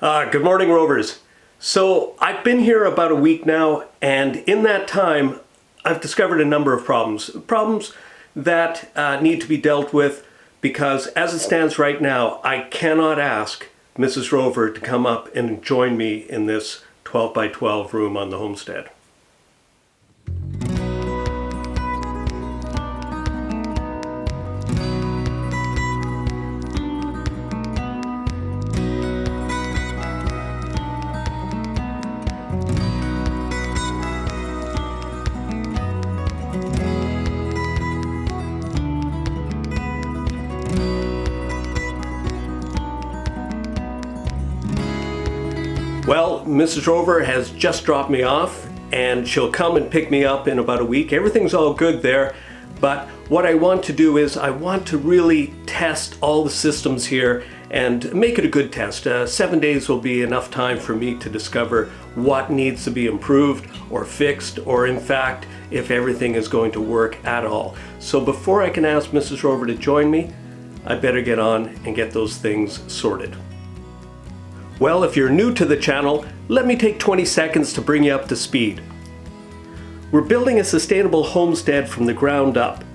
Good morning, Rovers. So I've been here about a week now, and in that time I've discovered a number of problems that need to be dealt with, because as it stands right now I cannot ask Mrs. Rover to come up and join me in this 12 by 12 room on the homestead. Well, Mrs. Rover has just dropped me off, and she'll come and pick me up in about a week. Everything's all good there, but what I want to do is I want to really test all the systems here and make it a good test. 7 days will be enough time for me to discover what needs to be improved or fixed, or in fact, if everything is going to work at all. So before I can ask Mrs. Rover to join me, I better get on and get those things sorted. Well, if you're new to the channel, let me take 20 seconds to bring you up to speed. We're building a sustainable homestead from the ground up.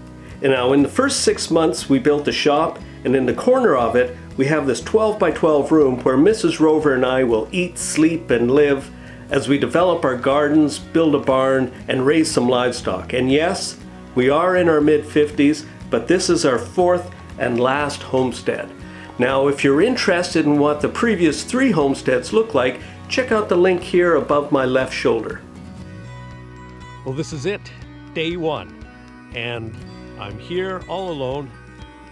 And now in the first 6 months we built a shop, and in the corner of it we have this 12 by 12 room where Mrs. Rover and I will eat, sleep and live as we develop our gardens, build a barn and raise some livestock. And yes, we are in our mid-50s, but this is our 4th and last homestead. Now, if you're interested in what the previous 3 homesteads look like, check out the link here above my left shoulder. Well, this is it, day 1, and I'm here all alone,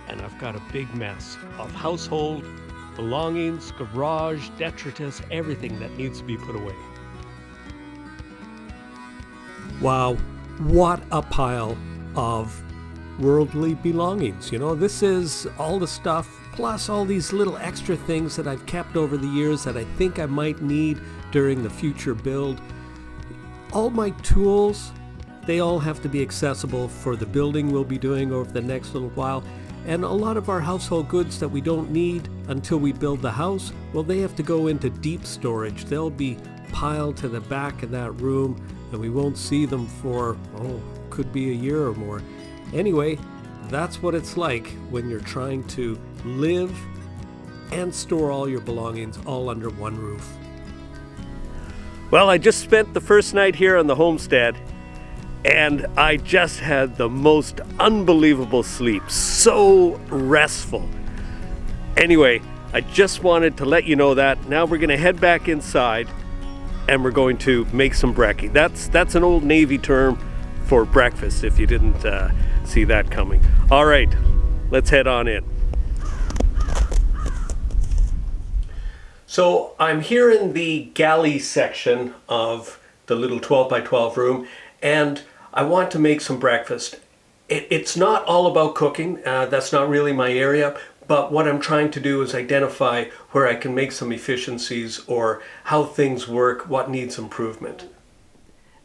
and I've got a big mess of household belongings, garage, detritus, everything that needs to be put away. Wow, what a pile of worldly belongings. You know, this is all the stuff plus all these little extra things that I've kept over the years that I think I might need during the future build. All my tools, they all have to be accessible for the building we'll be doing over the next little while. And a lot of our household goods that we don't need until we build the house, well, they have to go into deep storage. They'll be piled to the back of that room and we won't see them for, could be a year or more. Anyway, that's what it's like when you're trying to live and store all your belongings all under one roof. Well, I just spent the first night here on the homestead, and I just had the most unbelievable sleep. So restful. Anyway, I just wanted to let you know that. Now we're going to head back inside and we're going to make some brekkie. That's an old Navy term for breakfast, if you didn't see that coming. All right, let's head on in. So I'm here in the galley section of the little 12 by 12 room, and I want to make some breakfast. It's not all about cooking, that's not really my area, but what I'm trying to do is identify where I can make some efficiencies or how things work, what needs improvement.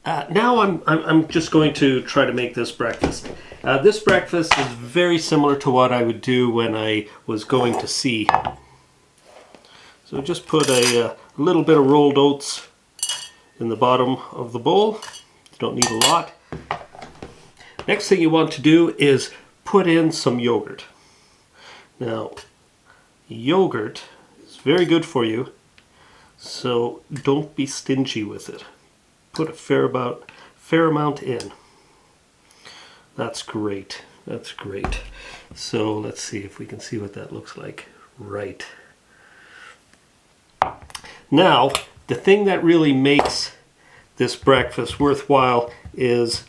Now I'm just going to try to make this breakfast. This breakfast is very similar to what I would do when I was going to sea. So just put a little bit of rolled oats in the bottom of the bowl. You don't need a lot. Next thing you want to do is put in some yogurt. Now, yogurt is very good for you, so don't be stingy with it. Put a fair amount in. That's great. That's great. So let's see if we can see what that looks like. Right. Now, the thing that really makes this breakfast worthwhile is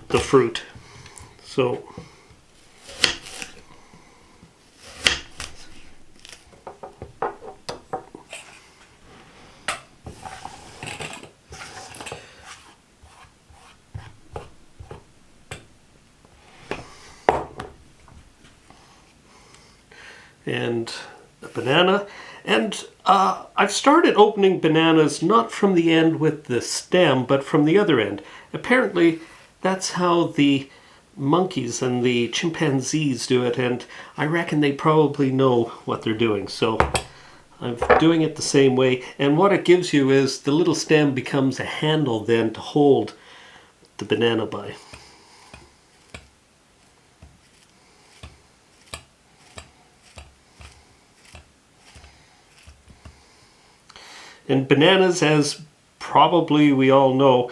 the fruit. So and a banana, and I've started opening bananas not from the end with the stem but from the other end. Apparently that's how the monkeys and the chimpanzees do it, and I reckon they probably know what they're doing. So I'm doing it the same way, and what it gives you is the little stem becomes a handle then to hold the banana by. And bananas, as probably we all know,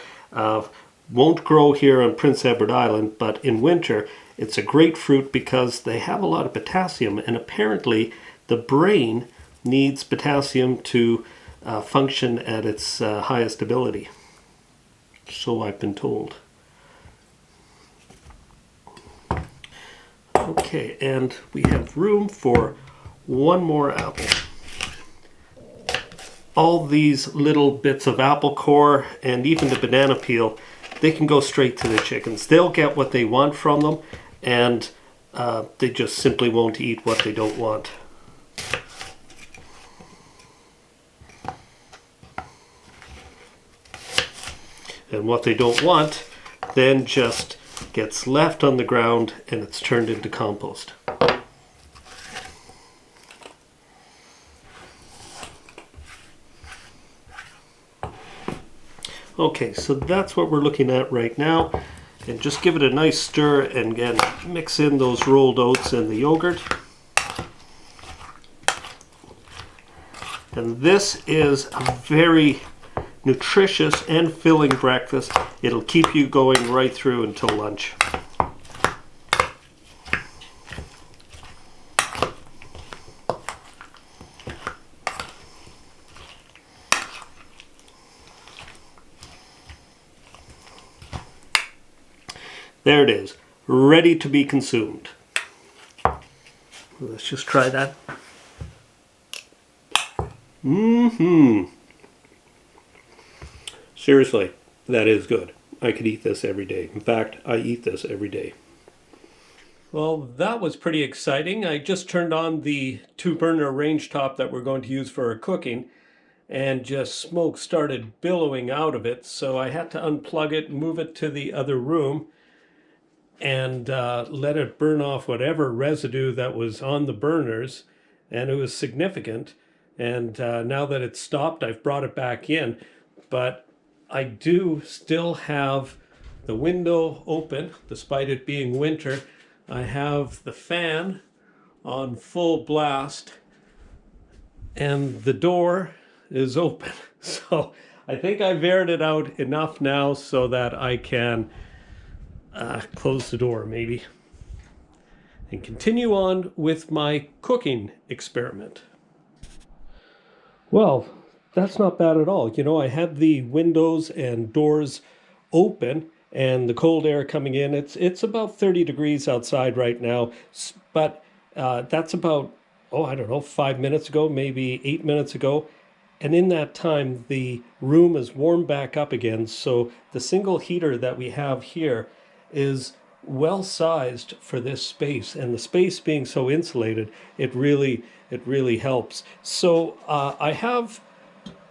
won't grow here on Prince Edward Island, but in winter it's a great fruit because they have a lot of potassium, and apparently the brain needs potassium to function at its highest ability. So I've been told. Okay, and we have room for one more apple. All these little bits of apple core and even the banana peel, they can go straight to the chickens. They'll get what they want from them, and they just simply won't eat what they don't want. And what they don't want then just gets left on the ground and it's turned into compost. Okay, so that's what we're looking at right now. And just give it a nice stir, and again, mix in those rolled oats and the yogurt. And this is a very nutritious and filling breakfast. It'll keep you going right through until lunch. There it is, ready to be consumed. Let's just try that. Seriously, that is good. I could eat this every day. In fact, I eat this every day. Well, that was pretty exciting. I just turned on the 2-burner range top that we're going to use for our cooking, and just smoke started billowing out of it. So I had to unplug it, move it to the other room, and let it burn off whatever residue that was on the burners, and it was significant. And now that it's stopped, I've brought it back in, but I do still have the window open despite it being winter. I have the fan on full blast and the door is open. So I think I've aired it out enough now so that I can close the door maybe and continue on with my cooking experiment. Well, that's not bad at all. You know, I had the windows and doors open and the cold air coming in. It's about 30 degrees outside right now, but that's about, I don't know, 5 minutes ago, maybe 8 minutes ago. And in that time, the room is warmed back up again. So the single heater that we have here is well sized for this space, and the space being so insulated, it really helps. So I have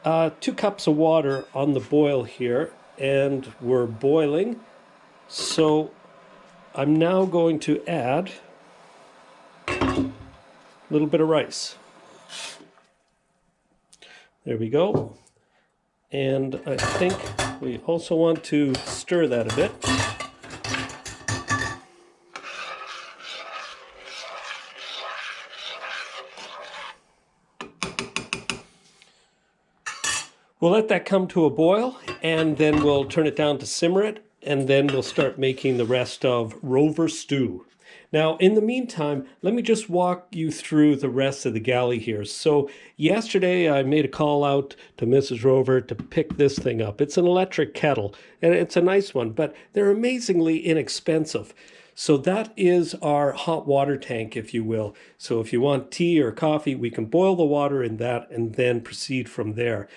2 cups of water on the boil here, and we're boiling. So I'm now going to add a little bit of rice. There we go. And I think we also want to stir that a bit. We'll let that come to a boil, and then we'll turn it down to simmer it, and then we'll start making the rest of Rover stew. Now, in the meantime, let me just walk you through the rest of the galley here. So yesterday I made a call out to Mrs. Rover to pick this thing up. It's an electric kettle, and it's a nice one, but they're amazingly inexpensive. So that is our hot water tank, if you will. So if you want tea or coffee, we can boil the water in that and then proceed from there.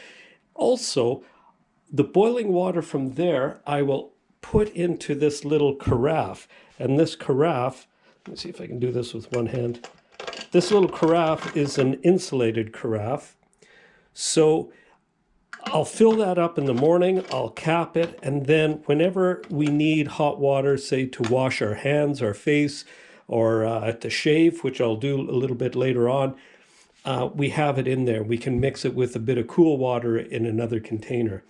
Also, the boiling water from there, I will put into this little carafe. And this carafe, let me see if I can do this with one hand. This little carafe is an insulated carafe. So I'll fill that up in the morning, I'll cap it, and then whenever we need hot water, say to wash our hands, our face, or to shave, which I'll do a little bit later on, we have it in there. We can mix it with a bit of cool water in another container.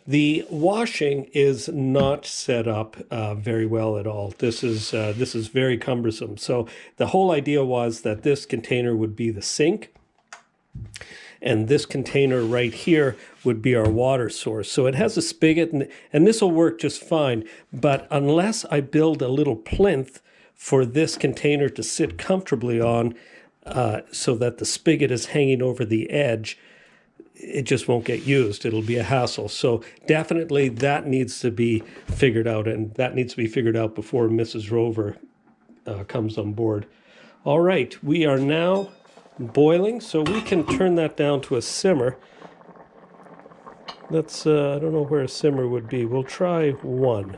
The washing is not set up very well at all. This is very cumbersome. So the whole idea was that this container would be the sink, and this container right here would be our water source. So it has a spigot, and this will work just fine. But unless I build a little plinth for this container to sit comfortably on, so that the spigot is hanging over the edge, it just won't get used. It'll be a hassle. So definitely that needs to be figured out, and that needs to be figured out before Mrs. Rover comes on board. All right, we are now boiling, so we can turn that down to a simmer. Let's, I don't know where a simmer would be. We'll try 1.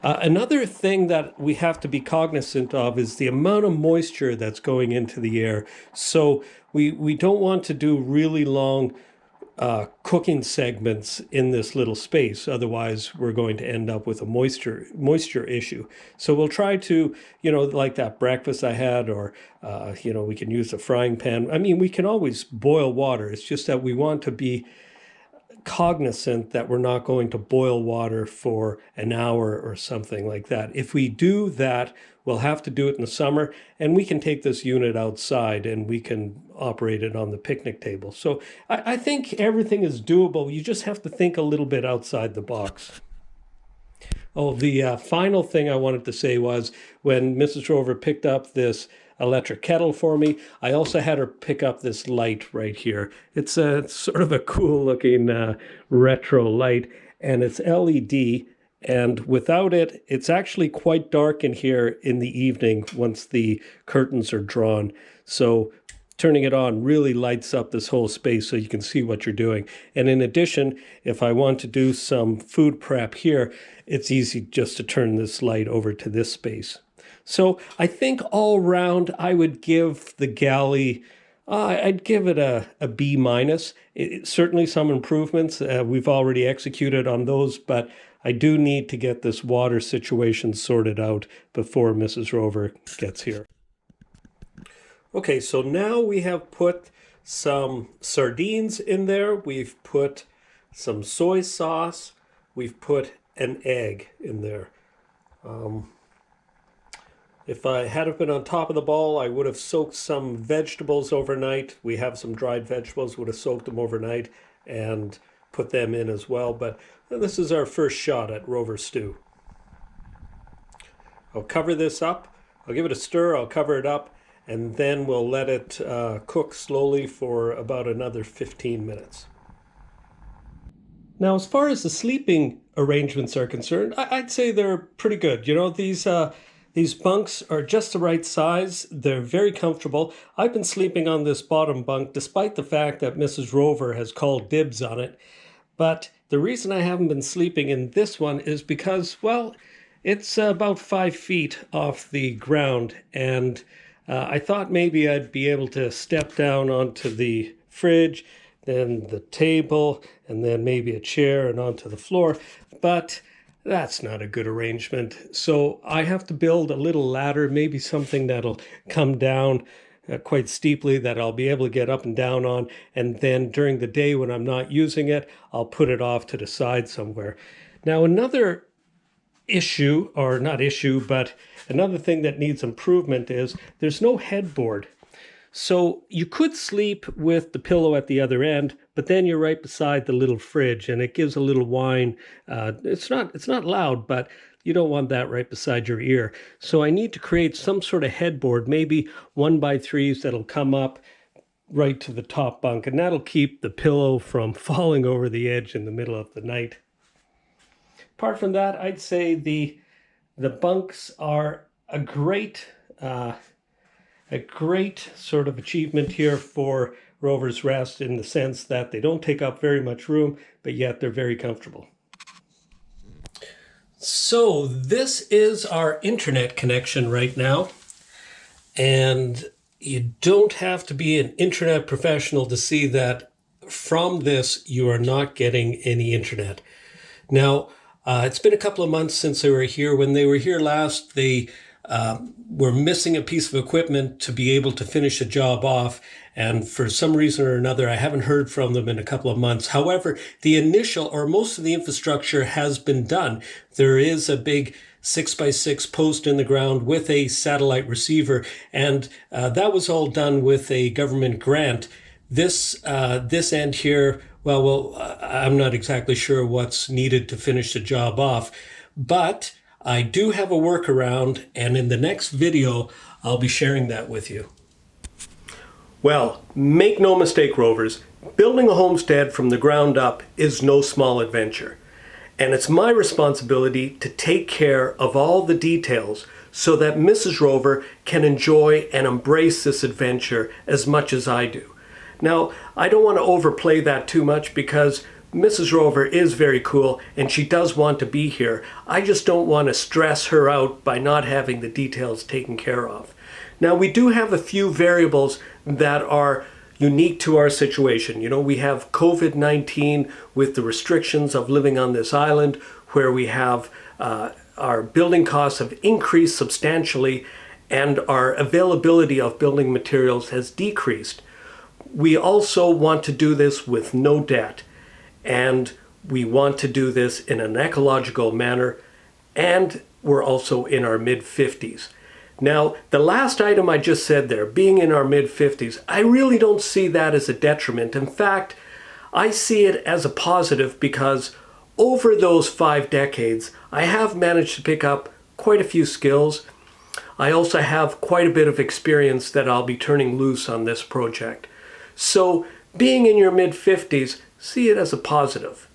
Another thing that we have to be cognizant of is the amount of moisture that's going into the air. So we don't want to do really long cooking segments in this little space. Otherwise, we're going to end up with a moisture issue. So we'll try to, like that breakfast I had, or, we can use a frying pan. I mean, we can always boil water. It's just that we want to be cognizant that we're not going to boil water for an hour or something like that. If we do that, we'll have to do it in the summer, and we can take this unit outside and we can operate it on the picnic table. So I think everything is doable. You just have to think a little bit outside the box. Oh, the final thing I wanted to say was when Mrs. Rover picked up this electric kettle for me, I also had her pick up this light right here. It's a sort of a cool looking retro light, and it's LED, and without it, it's actually quite dark in here in the evening once the curtains are drawn. So turning it on really lights up this whole space so you can see what you're doing. And in addition, if I want to do some food prep here, it's easy just to turn this light over to this space. So I think all around, I would give the galley, I'd give it a B minus. Certainly some improvements. We've already executed on those, but I do need to get this water situation sorted out before Mrs. Rover gets here. Okay, so now we have put some sardines in there. We've put some soy sauce. We've put an egg in there. If I had been on top of the ball, I would have soaked some vegetables overnight. We have some dried vegetables, would have soaked them overnight and put them in as well. But this is our first shot at Rover stew. I'll cover this up. I'll give it a stir. I'll cover it up, and then we'll let it cook slowly for about another 15 minutes. Now, as far as the sleeping arrangements are concerned, I'd say they're pretty good. These bunks are just the right size. They're very comfortable. I've been sleeping on this bottom bunk despite the fact that Mrs. Rover has called dibs on it. But the reason I haven't been sleeping in this one is because, well, it's about 5 feet off the ground, and I thought maybe I'd be able to step down onto the fridge, then the table, and then maybe a chair and onto the floor. But that's not a good arrangement. So I have to build a little ladder, maybe something that'll come down quite steeply that I'll be able to get up and down on. And then during the day when I'm not using it, I'll put it off to the side somewhere. Now, another issue, or not issue, but another thing that needs improvement is there's no headboard. So you could sleep with the pillow at the other end, but then you're right beside the little fridge, and it gives a little whine. It's not loud, but you don't want that right beside your ear. So I need to create some sort of headboard, maybe 1x3s that'll come up right to the top bunk, and that'll keep the pillow from falling over the edge in the middle of the night. Apart from that, I'd say the bunks are a great sort of achievement here for Rover's Rest, in the sense that they don't take up very much room, but yet they're very comfortable. So this is our internet connection right now, and you don't have to be an internet professional to see that from this you are not getting any internet. Now, it's been a couple of months since they were here. When they were here last, they we're missing a piece of equipment to be able to finish a job off. And for some reason or another, I haven't heard from them in a couple of months. However, the initial or most of the infrastructure has been done. There is a big 6x6 post in the ground with a satellite receiver, and that was all done with a government grant. This end here, well, I'm not exactly sure what's needed to finish the job off, but I do have a workaround, and in the next video, I'll be sharing that with you. Well, make no mistake, Rovers, building a homestead from the ground up is no small adventure. And it's my responsibility to take care of all the details so that Mrs. Rover can enjoy and embrace this adventure as much as I do. Now, I don't want to overplay that too much because Mrs. Rover is very cool and she does want to be here. I just don't want to stress her out by not having the details taken care of. Now, we do have a few variables that are unique to our situation. You know, we have COVID-19 with the restrictions of living on this island, where we have our building costs have increased substantially and our availability of building materials has decreased. We also want to do this with no debt, and we want to do this in an ecological manner, and we're also in our mid-50s. Now, the last item I just said there, being in our mid-50s, I really don't see that as a detriment. In fact, I see it as a positive because over those 5 decades, I have managed to pick up quite a few skills. I also have quite a bit of experience that I'll be turning loose on this project. So, being in your mid-50s, see it as a positive.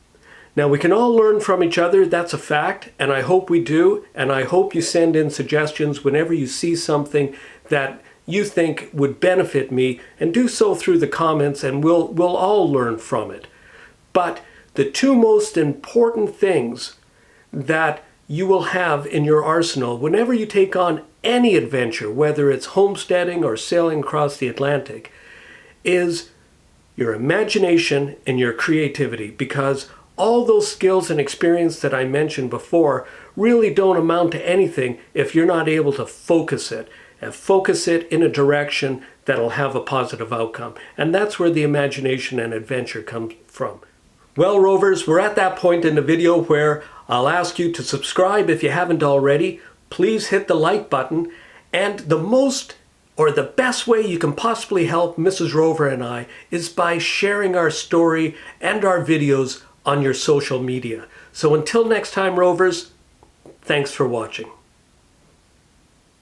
Now, we can all learn from each other, that's a fact, and I hope we do, and I hope you send in suggestions whenever you see something that you think would benefit me, and do so through the comments, and we'll all learn from it. But the two most important things that you will have in your arsenal whenever you take on any adventure, whether it's homesteading or sailing across the Atlantic, is your imagination and your creativity, because all those skills and experience that I mentioned before really don't amount to anything if you're not able to focus it, and focus it in a direction that'll have a positive outcome. And that's where the imagination and adventure come from. Well, Rovers, we're at that point in the video where I'll ask you to subscribe if you haven't already. Please hit the like button, and the best way you can possibly help Mrs. Rover and I is by sharing our story and our videos on your social media. So until next time, Rovers, thanks for watching.